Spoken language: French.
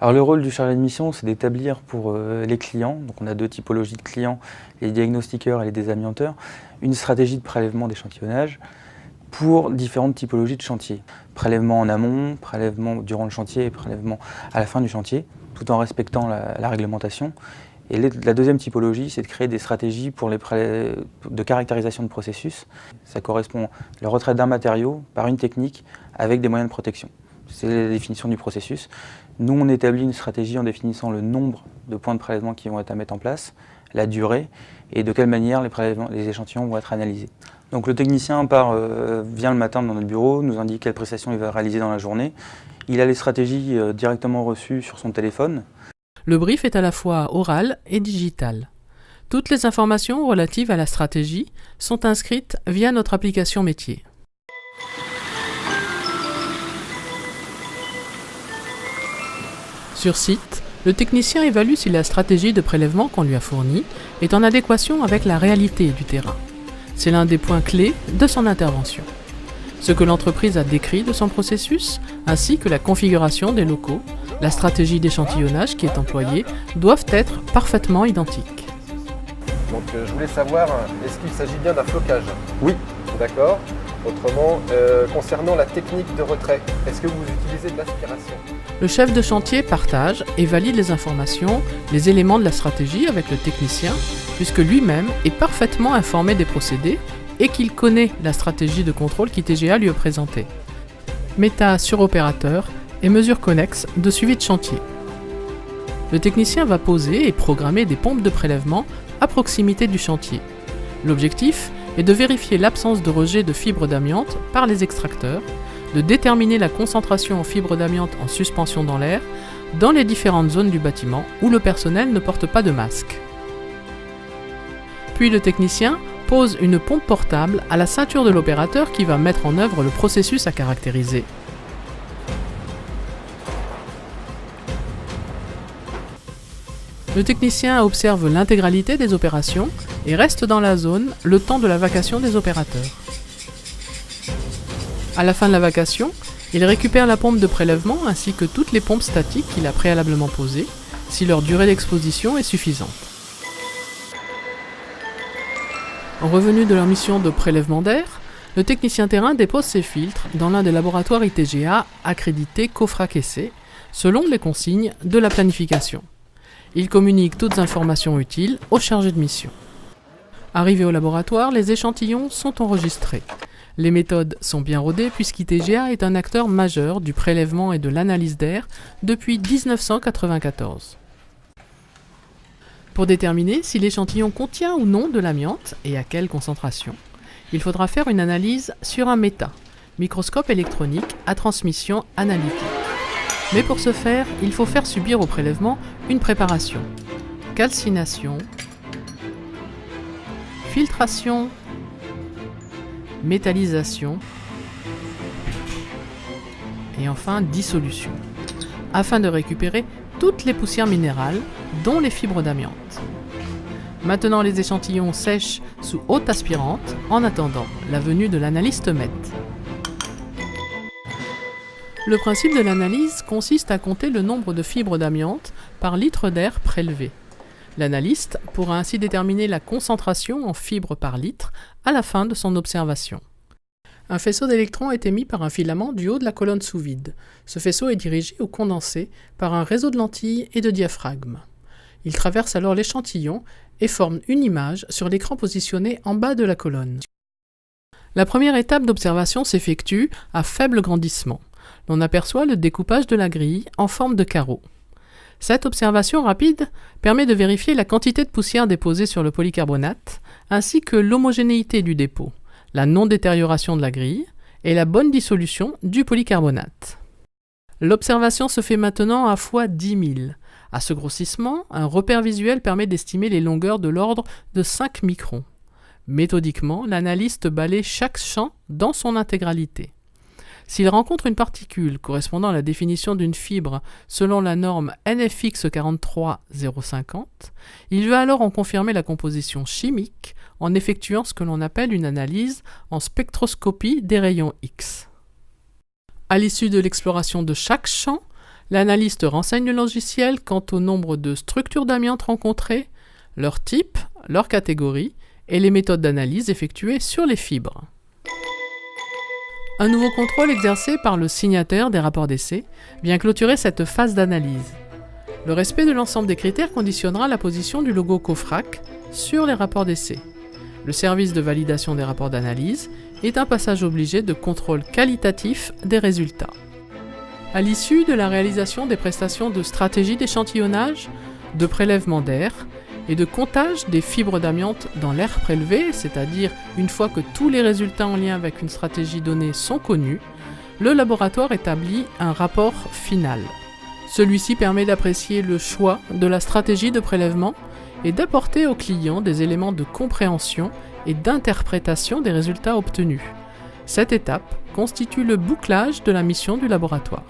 Alors le rôle du chargé de mission, c'est d'établir pour les clients, donc on a deux typologies de clients, les diagnostiqueurs et les désamianteurs, une stratégie de prélèvement d'échantillonnage pour différentes typologies de chantier. Prélèvement en amont, prélèvement durant le chantier et prélèvement à la fin du chantier, tout en respectant la réglementation. Et la deuxième typologie, c'est de créer des stratégies pour de caractérisation de processus. Ça correspond au retrait d'un matériau par une technique avec des moyens de protection. C'est la définition du processus. Nous, on établit une stratégie en définissant le nombre de points de prélèvement qui vont être à mettre en place, la durée et de quelle manière les échantillons vont être analysés. Donc le technicien vient le matin dans notre bureau, nous indique quelle prestation il va réaliser dans la journée. Il a les stratégies directement reçues sur son téléphone. Le brief est à la fois oral et digital. Toutes les informations relatives à la stratégie sont inscrites via notre application métier. Sur site, le technicien évalue si la stratégie de prélèvement qu'on lui a fournie est en adéquation avec la réalité du terrain. C'est l'un des points clés de son intervention. Ce que l'entreprise a décrit de son processus, ainsi que la configuration des locaux, la stratégie d'échantillonnage qui est employée, doivent être parfaitement identiques. Donc je voulais savoir, est-ce qu'il s'agit bien d'un flocage? Oui. D'accord. Autrement, concernant la technique de retrait, est-ce que vous utilisez de l'aspiration? Le chef de chantier partage et valide les informations, les éléments de la stratégie avec le technicien, puisque lui-même est parfaitement informé des procédés et qu'il connaît la stratégie de contrôle qu'ITGA lui a présentée. Méta sur opérateur et mesures connexes de suivi de chantier. Le technicien va poser et programmer des pompes de prélèvement à proximité du chantier. L'objectif est de vérifier l'absence de rejet de fibres d'amiante par les extracteurs, de déterminer la concentration en fibres d'amiante en suspension dans l'air dans les différentes zones du bâtiment où le personnel ne porte pas de masque. Puis le technicien pose une pompe portable à la ceinture de l'opérateur qui va mettre en œuvre le processus à caractériser. Le technicien observe l'intégralité des opérations et reste dans la zone le temps de la vacation des opérateurs. À la fin de la vacation, il récupère la pompe de prélèvement ainsi que toutes les pompes statiques qu'il a préalablement posées, si leur durée d'exposition est suffisante. Revenu de leur mission de prélèvement d'air, le technicien terrain dépose ses filtres dans l'un des laboratoires ITGA accrédités COFRAC-essai, selon les consignes de la planification. Il communique toutes informations utiles au chargé de mission. Arrivés au laboratoire, les échantillons sont enregistrés. Les méthodes sont bien rodées puisqu'ITGA est un acteur majeur du prélèvement et de l'analyse d'air depuis 1994. Pour déterminer si l'échantillon contient ou non de l'amiante et à quelle concentration, il faudra faire une analyse sur un META, microscope électronique à transmission analytique. Mais pour ce faire, il faut faire subir au prélèvement une préparation. Calcination, filtration, métallisation et enfin dissolution, afin de récupérer toutes les poussières minérales, dont les fibres d'amiante. Maintenant, les échantillons sèchent sous haute aspirante en attendant la venue de l'analyste MET. Le principe de l'analyse consiste à compter le nombre de fibres d'amiante par litre d'air prélevé. L'analyste pourra ainsi déterminer la concentration en fibres par litre à la fin de son observation. Un faisceau d'électrons est émis par un filament du haut de la colonne sous vide. Ce faisceau est dirigé au condensé par un réseau de lentilles et de diaphragmes. Il traverse alors l'échantillon et forme une image sur l'écran positionné en bas de la colonne. La première étape d'observation s'effectue à faible grandissement. On aperçoit le découpage de la grille en forme de carreau. Cette observation rapide permet de vérifier la quantité de poussière déposée sur le polycarbonate, ainsi que l'homogénéité du dépôt, la non-détérioration de la grille et la bonne dissolution du polycarbonate. L'observation se fait maintenant à fois 10 000. À ce grossissement, un repère visuel permet d'estimer les longueurs de l'ordre de 5 microns. Méthodiquement, l'analyste balaye chaque champ dans son intégralité. S'il rencontre une particule correspondant à la définition d'une fibre selon la norme NFX 43050, il va alors en confirmer la composition chimique en effectuant ce que l'on appelle une analyse en spectroscopie des rayons X. À l'issue de l'exploration de chaque champ, l'analyste renseigne le logiciel quant au nombre de structures d'amiante rencontrées, leur type, leur catégorie et les méthodes d'analyse effectuées sur les fibres. Un nouveau contrôle exercé par le signataire des rapports d'essai vient clôturer cette phase d'analyse. Le respect de l'ensemble des critères conditionnera la position du logo COFRAC sur les rapports d'essai. Le service de validation des rapports d'analyse est un passage obligé de contrôle qualitatif des résultats. À l'issue de la réalisation des prestations de stratégie d'échantillonnage, de prélèvement d'air et de comptage des fibres d'amiante dans l'air prélevé, c'est-à-dire une fois que tous les résultats en lien avec une stratégie donnée sont connus, le laboratoire établit un rapport final. Celui-ci permet d'apprécier le choix de la stratégie de prélèvement et d'apporter au client des éléments de compréhension et d'interprétation des résultats obtenus. Cette étape constitue le bouclage de la mission du laboratoire.